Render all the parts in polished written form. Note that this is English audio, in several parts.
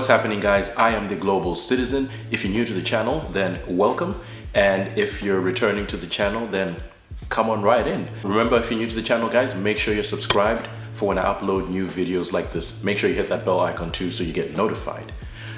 What's happening, guys? I am the Global Citizen. If you're new to the channel, then welcome. And if you're returning to the channel, then come on right in. Remember, if you're new to the channel, guys, make sure you're subscribed for when I upload new videos like this. Make sure you hit that bell icon too so you get notified.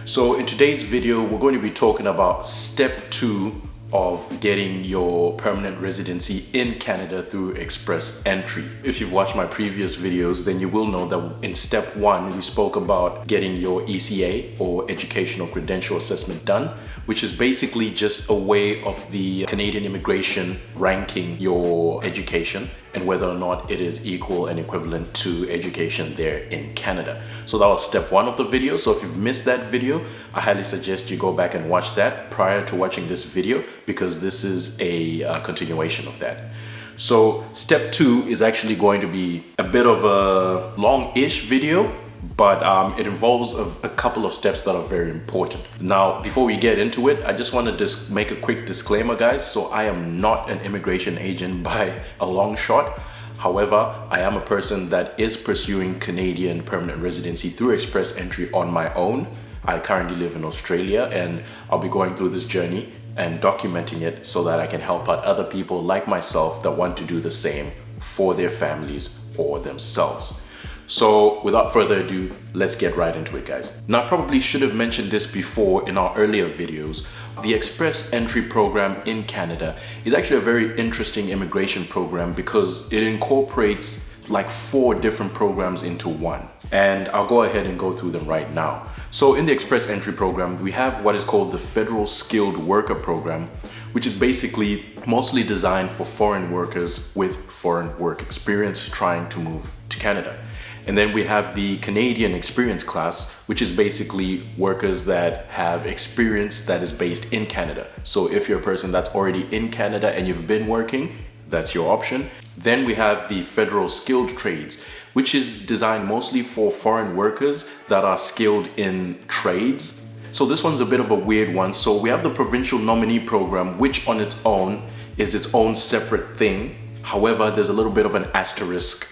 So in today's video, we're going to be talking about step 2 of getting your permanent residency in Canada through express entry. If you've watched my previous videos, then you will know that in step 1, we spoke about getting your ECA or Educational Credential Assessment done, which is basically just a way of the Canadian immigration ranking your education and whether or not it is equal and equivalent to education there in Canada. So that was step 1 of the video. So if you've missed that video, I highly suggest you go back and watch that prior to watching this video, because this is a continuation of that. So step 2 is actually going to be a bit of a long-ish video, but it involves a couple of steps that are very important. Now, before we get into it, I just want to make a quick disclaimer, guys. So I am not an immigration agent by a long shot. However, I am a person that is pursuing Canadian permanent residency through express entry on my own. I currently live in Australia, and I'll be going through this journey and documenting it so that I can help out other people like myself that want to do the same for their families or themselves. So without further ado, let's get right into it, guys. Now, I probably should have mentioned this before in our earlier videos. The express entry program in Canada is actually a very interesting immigration program because it incorporates like 4 different programs into one. And I'll go ahead and go through them right now. So in the express entry program, we have what is called the Federal Skilled Worker Program, which is basically mostly designed for foreign workers with foreign work experience trying to move to Canada. And then we have the Canadian Experience Class, which is basically workers that have experience that is based in Canada. So if you're a person that's already in Canada and you've been working, that's your option. Then we have the Federal Skilled Trades, which is designed mostly for foreign workers that are skilled in trades. So this one's a bit of a weird one. So we have the Provincial Nominee Program, which on its own is its own separate thing. However, there's a little bit of an asterisk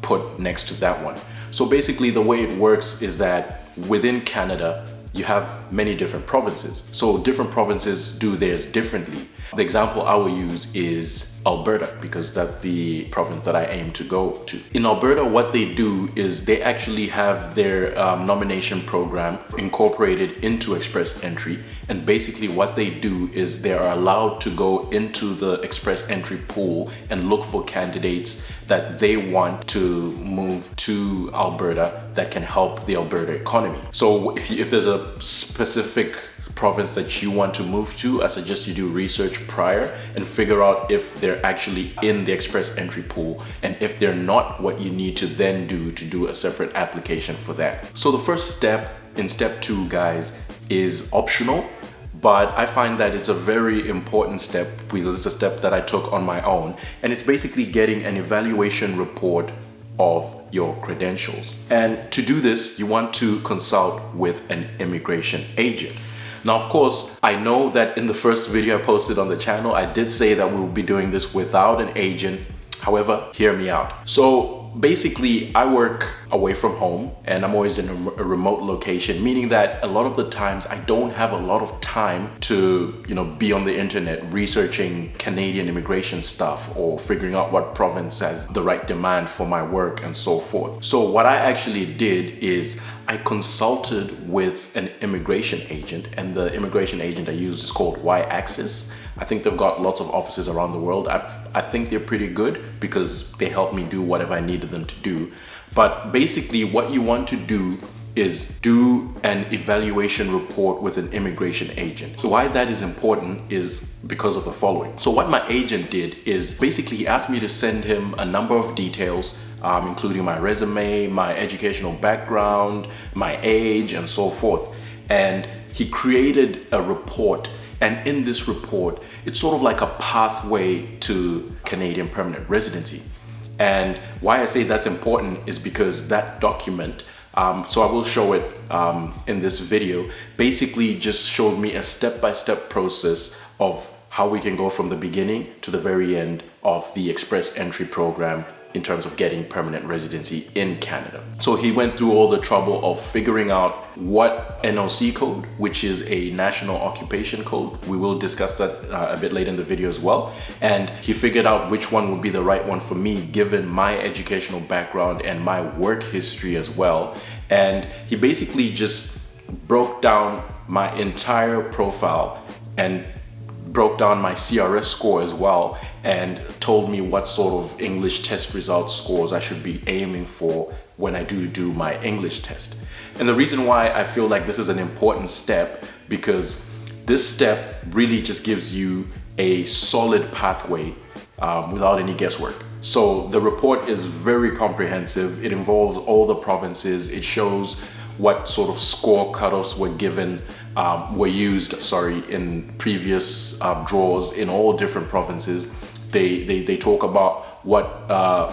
put next to that one. So basically the way it works is that within Canada, you have many different provinces. So different provinces do theirs differently. The example I will use is Alberta, because that's the province that I aim to go to. In Alberta, what they do is they actually have their nomination program incorporated into express entry. And basically what they do is they are allowed to go into the express entry pool and look for candidates that they want to move to Alberta that can help the Alberta economy. So if there's a specific province that you want to move to, I suggest you do research prior and figure out if they're actually in the express entry pool, and if they're not, what you need to then do to do a separate application for that. So the first step in step 2, guys, is optional, but I find that it's a very important step because it's a step that I took on my own, and it's basically getting an evaluation report of your credentials. And to do this, you want to consult with an immigration agent. Now, of course, I know that in the first video I posted on the channel, I did say that we will be doing this without an agent. However, hear me out. So basically, I work away from home and I'm always in a remote location, meaning that a lot of the times I don't have a lot of time to, be on the internet researching Canadian immigration stuff or figuring out what province has the right demand for my work and so forth. So what I actually did is I consulted with an immigration agent, and the immigration agent I used is called Y-Axis. I think they've got lots of offices around the world. I think they're pretty good because they help me do whatever I needed them to do. But basically what you want to do is do an evaluation report with an immigration agent. So why that is important is because of the following. So what my agent did is basically he asked me to send him a number of details, including my resume, my educational background, my age, and so forth. And he created a report. And in this report, it's sort of like a pathway to Canadian permanent residency. And why I say that's important is because that document, so I will show it in this video, basically just showed me a step-by-step process of how we can go from the beginning to the very end of the express entry program in terms of getting permanent residency in Canada. So he went through all the trouble of figuring out what NOC code, which is a national occupation code. We will discuss that a bit later in the video as well. And he figured out which one would be the right one for me, given my educational background and my work history as well. And he basically just broke down my entire profile and broke down my CRS score as well, and told me what sort of English test result scores I should be aiming for when I do my English test. And the reason why I feel like this is an important step, because this step really just gives you a solid pathway without any guesswork. So the report is very comprehensive. It involves all the provinces. It shows what sort of score cutoffs were used in previous draws in all different provinces. They talk about what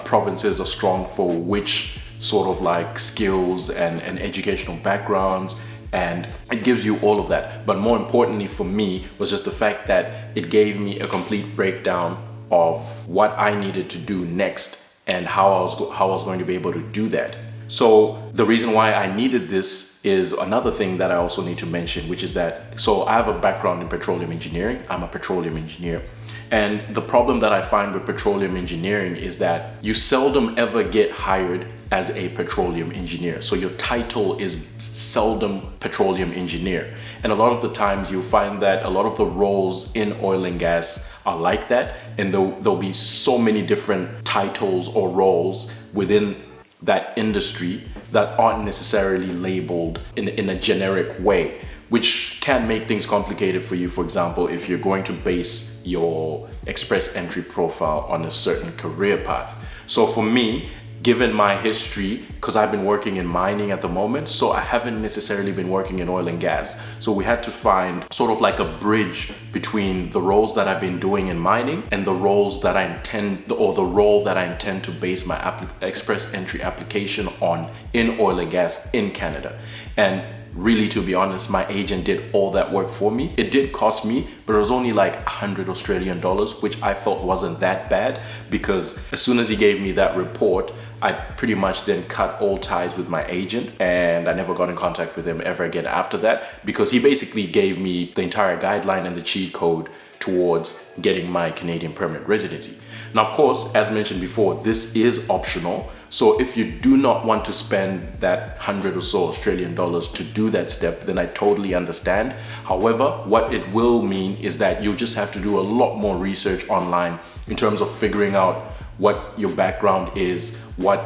provinces are strong for which sort of like skills and educational backgrounds, and it gives you all of that. But more importantly for me was just the fact that it gave me a complete breakdown of what I needed to do next and how I was going to be able to do that. So the reason why I needed this is another thing that I also need to mention, which is that, so I have a background in petroleum engineering. I'm a petroleum engineer. And the problem that I find with petroleum engineering is that you seldom ever get hired as a petroleum engineer. So your title is seldom petroleum engineer. And a lot of the times you'll find that a lot of the roles in oil and gas are like that. And there'll be so many different titles or roles within that industry that aren't necessarily labeled in a generic way, which can make things complicated for you. For example, if you're going to base your express entry profile on a certain career path. So for me, given my history, because I've been working in mining at the moment, so I haven't necessarily been working in oil and gas. So we had to find sort of like a bridge between the roles that I've been doing in mining and the roles that the role that I intend to base my express entry application on in oil and gas in Canada. And really, to be honest, my agent did all that work for me. It did cost me, but it was only like 100 Australian dollars, which I felt wasn't that bad, because as soon as he gave me that report, I pretty much then cut all ties with my agent, and I never got in contact with him ever again after that, because he basically gave me the entire guideline and the cheat code towards getting my Canadian permanent residency. Now, of course, as mentioned before, this is optional. So if you do not want to spend that 100 or so Australian dollars to do that step, then I totally understand. However, what it will mean is that you'll just have to do a lot more research online in terms of figuring out what your background is, what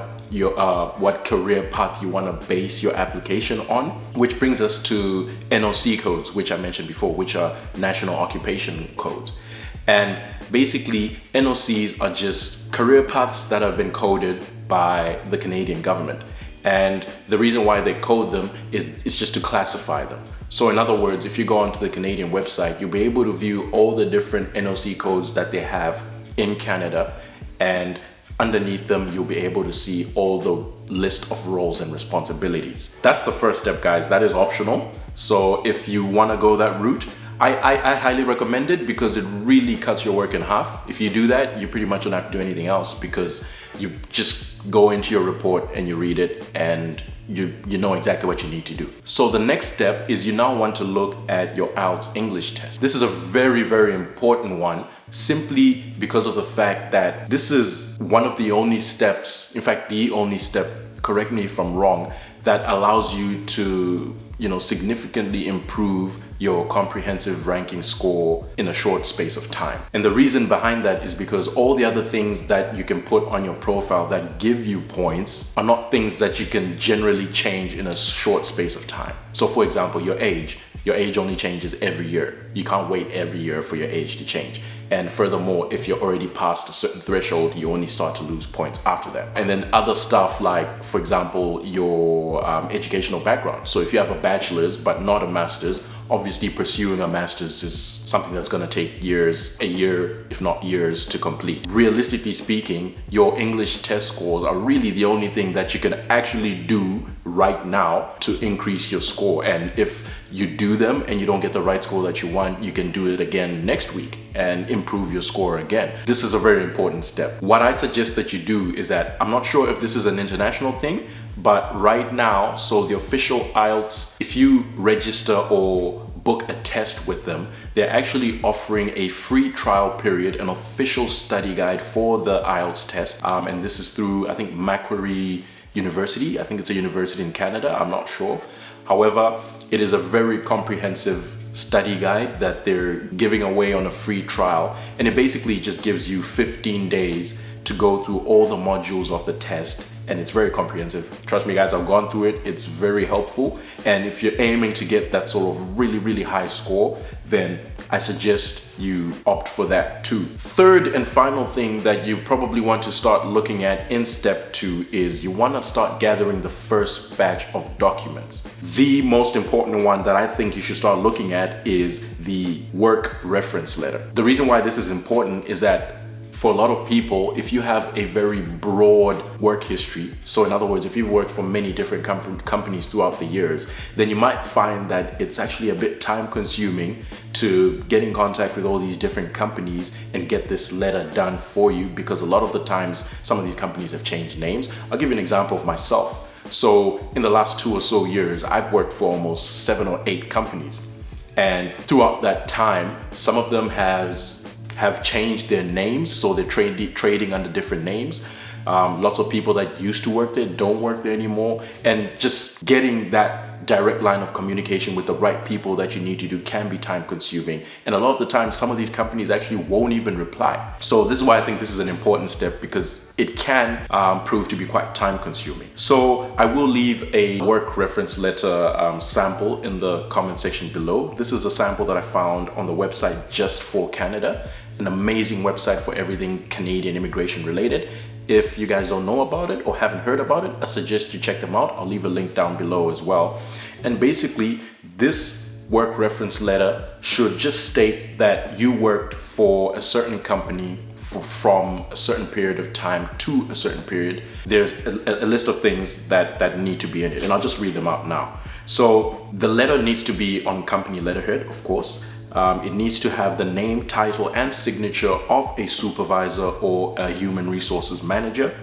career path you want to base your application on, which brings us to NOC codes, which I mentioned before, which are national occupation codes. And basically, NOCs are just career paths that have been coded by the Canadian government. And the reason why they code them is just to classify them. So in other words, if you go onto the Canadian website, you'll be able to view all the different NOC codes that they have in Canada, and underneath them, you'll be able to see all the list of roles and responsibilities. That's the first step, guys. That is optional. So if you want to go that route, I highly recommend it, because it really cuts your work in half. If you do that, you pretty much don't have to do anything else, because you just go into your report and you read it, and you know exactly what you need to do. So the next step is you now want to look at your IELTS English test. This is a very, very important one, simply because of the fact that this is one of the only steps, in fact, the only step, correct me if I'm wrong, that allows you to, significantly improve your comprehensive ranking score in a short space of time. And the reason behind that is because all the other things that you can put on your profile that give you points are not things that you can generally change in a short space of time. So for example, your age only changes every year. You can't wait every year for your age to change. And furthermore, if you're already past a certain threshold, you only start to lose points after that. And then other stuff like, for example, your educational background. So if you have a bachelor's but not a master's, obviously pursuing a master's is something that's going to take years, a year, if not years, to complete. Realistically speaking, your English test scores are really the only thing that you can actually do right now to increase your score. And if you do them and you don't get the right score that you want, you can do it again next week and improve your score again. This is a very important step. What I suggest that you do is that, I'm not sure if this is an international thing, but right now, so the official IELTS, if you register or book a test with them, they're actually offering a free trial period, an official study guide for the IELTS test. And this is through, I think, Macquarie University. I think it's a university in Canada, I'm not sure. However, it is a very comprehensive study guide that they're giving away on a free trial. And it basically just gives you 15 days to go through all the modules of the test, and it's very comprehensive. Trust me guys, I've gone through it, it's very helpful. And if you're aiming to get that sort of really high score, then I suggest you opt for that too. Third and final thing that you probably want to start looking at in step 2 is you want to start gathering the first batch of documents. The most important one that I think you should start looking at is the work reference letter. The reason why this is important is that for a lot of people, if you have a very broad work history, so in other words, if you've worked for many different companies throughout the years, then you might find that it's actually a bit time consuming to get in contact with all these different companies and get this letter done for you, because a lot of the times, some of these companies have changed names. I'll give you an example of myself. So in the last 2 or so years, I've worked for almost 7 or 8 companies. And throughout that time, some of them have changed their names, so they're trading under different names. Lots of people that used to work there don't work there anymore, and just getting that direct line of communication with the right people that you need to do can be time consuming, and a lot of the time some of these companies actually won't even reply. So this is why I think this is an important step, because it can prove to be quite time consuming. So I will leave a work reference letter sample in the comment section below. This is a sample that I found on the website Just for Canada, an amazing website for everything Canadian immigration related. If you guys don't know about it or haven't heard about it, I suggest you check them out. I'll leave a link down below as well. And basically, this work reference letter should just state that you worked for a certain company from a certain period of time to a certain period. There's a list of things that need to be in it, and I'll just read them out now. So the letter needs to be on company letterhead, of course. It needs to have the name, title, and signature of a supervisor or a human resources manager.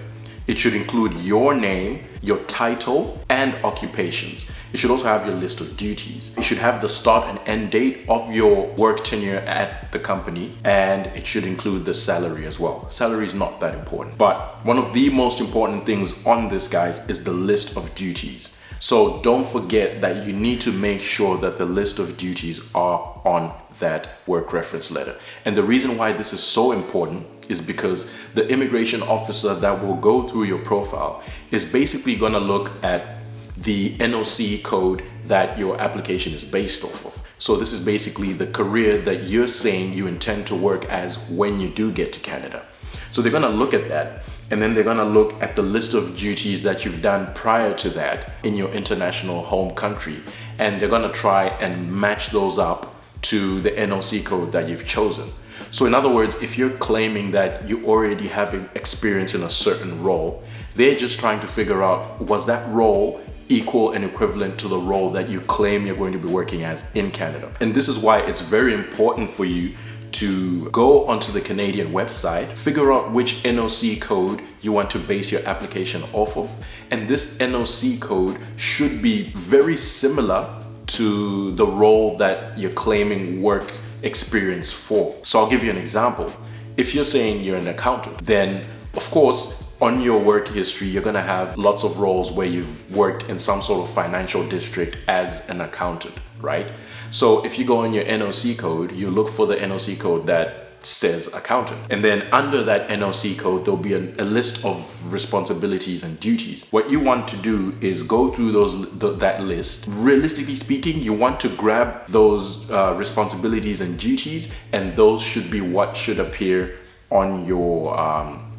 It should include your name, your title, and occupations. It should also have your list of duties. It should have the start and end date of your work tenure at the company, and it should include the salary as well. Salary is not that important, but one of the most important things on this, guys, is the list of duties. So don't forget that you need to make sure that the list of duties are on that work reference letter. And the reason why this is so important is because the immigration officer that will go through your profile is basically going to look at the NOC code that your application is based off of. So this is basically the career that you're saying you intend to work as when you do get to Canada. So they're going to look at that, and then they're going to look at the list of duties that you've done prior to that in your international home country, and they're going to try and match those up to the NOC code that you've chosen. So in other words, if you're claiming that you already have experience in a certain role, they're just trying to figure out, was that role equal and equivalent to the role that you claim you're going to be working as in Canada? And this is why it's very important for you to go onto the Canadian website, figure out which NOC code you want to base your application off of. And this NOC code should be very similar to the role that you're claiming work experience for. So I'll give you an example. If you're saying you're an accountant, then of course on your work history you're going to have lots of roles where you've worked in some sort of financial district as an accountant, right? So if you go on your NOC code, you look for the NOC code that says accountant, and then under that NOC code there'll be a list of responsibilities and duties. What you want to do is go through that list. Realistically speaking, you want to grab those responsibilities and duties, and those should be what should appear on your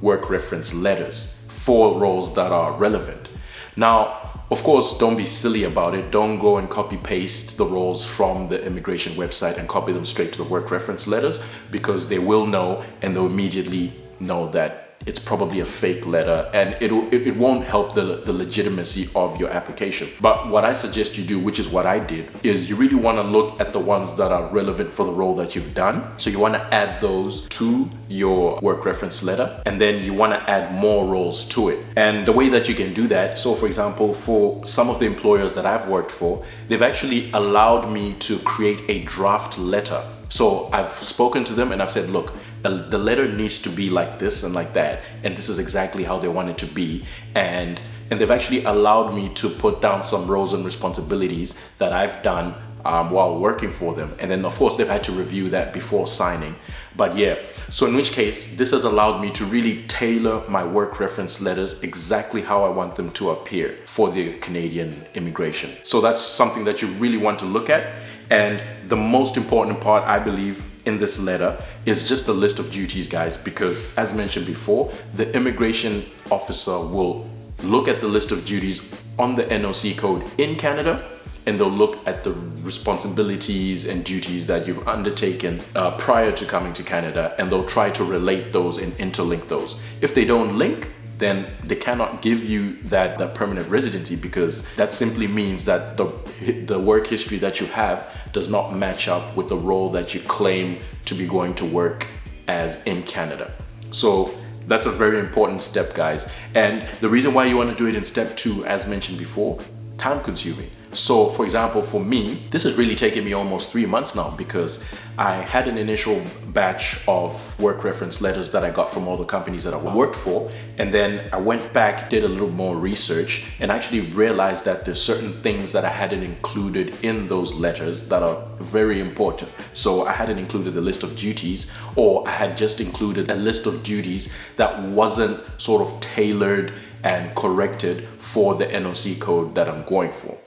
work reference letters for roles that are relevant. Now, of course, don't be silly about it. Don't go and copy paste the roles from the immigration website and copy them straight to the work reference letters, because they will know, and they'll immediately know that it's probably a fake letter, and it won't help the legitimacy of your application. But what I suggest you do, which is what I did, is you really want to look at the ones that are relevant for the role that you've done. So you want to add those to your work reference letter, and then you want to add more roles to it. And the way that you can do that, so for example, for some of the employers that I've worked for, they've actually allowed me to create a draft letter. So I've spoken to them and I've said, look, the letter needs to be like this and like that, and this is exactly how they want it to be. And they've actually allowed me to put down some roles and responsibilities that I've done while working for them. And then of course they've had to review that before signing. But yeah, so in which case this has allowed me to really tailor my work reference letters exactly how I want them to appear for the Canadian immigration. So that's something that you really want to look at. And the most important part, I believe, in this letter is just the list of duties, guys, because as mentioned before, the immigration officer will look at the list of duties on the NOC code in Canada, and they'll look at the responsibilities and duties that you've undertaken prior to coming to Canada, and they'll try to relate those and interlink those. If they don't link, then they cannot give you that permanent residency, because that simply means that the work history that you have does not match up with the role that you claim to be going to work as in Canada. So that's a very important step, guys. And the reason why you want to do it in step 2, as mentioned before, time consuming. So for example, for me, this has really taken me almost 3 months now, because I had an initial batch of work reference letters that I got from all the companies that I worked for. And then I went back, did a little more research, and actually realized that there's certain things that I hadn't included in those letters that are very important. So I hadn't included the list of duties, or I had just included a list of duties that wasn't sort of tailored and corrected for the NOC code that I'm going for.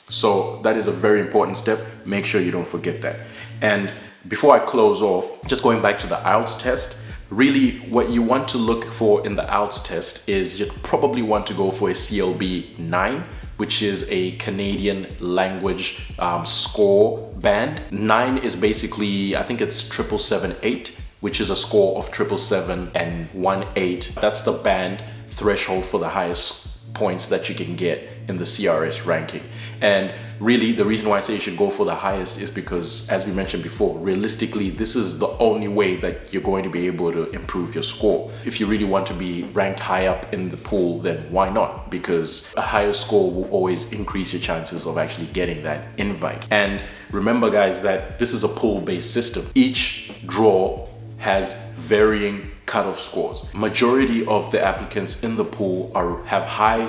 So that is a very important step. Make sure you don't forget that. And before I close off, just going back to the IELTS test, really what you want to look for in the IELTS test is you probably want to go for a CLB 9, which is a Canadian language score band. 9 is basically, I think it's 777-8, which is a score of 777 and 18. That's the band threshold for the highest points that you can get in the CRS ranking. And really the reason why I say you should go for the highest is because, as we mentioned before, realistically this is the only way that you're going to be able to improve your score. If you really want to be ranked high up in the pool, then why not? Because a higher score will always increase your chances of actually getting that invite. And remember, guys, that this is a pool-based system. Each draw has varying cutoff scores. Majority of the applicants in the pool have high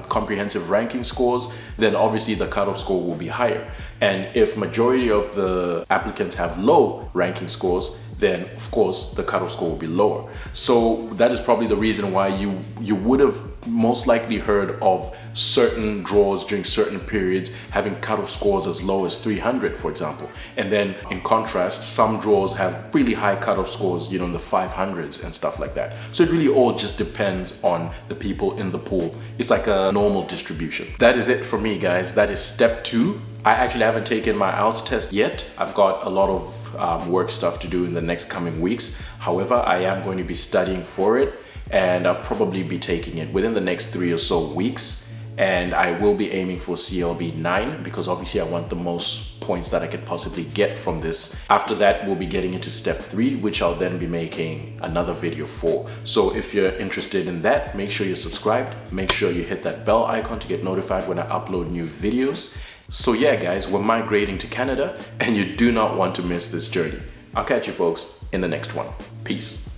comprehensive ranking scores, then obviously the cutoff score will be higher. And if majority of the applicants have low ranking scores, then of course the cutoff score will be lower. So that is probably the reason why you would have most likely heard of certain draws during certain periods having cutoff scores as low as 300, for example. And then in contrast, some draws have really high cutoff scores, in the 500s and stuff like that. So it really all just depends on the people in the pool. It's like a normal distribution. That is it for me, guys. That is step 2. I actually haven't taken my IELTS test yet. I've got a lot of work stuff to do in the next coming weeks. However, I am going to be studying for it, and I'll probably be taking it within the next 3 or so weeks. And I will be aiming for CLB 9, because obviously I want the most points that I could possibly get from this. After that, we'll be getting into step 3, which I'll then be making another video for. So if you're interested in that, make sure you're subscribed. Make sure you hit that bell icon to get notified when I upload new videos. So yeah, guys, we're migrating to Canada, and you do not want to miss this journey. I'll catch you folks in the next one. Peace.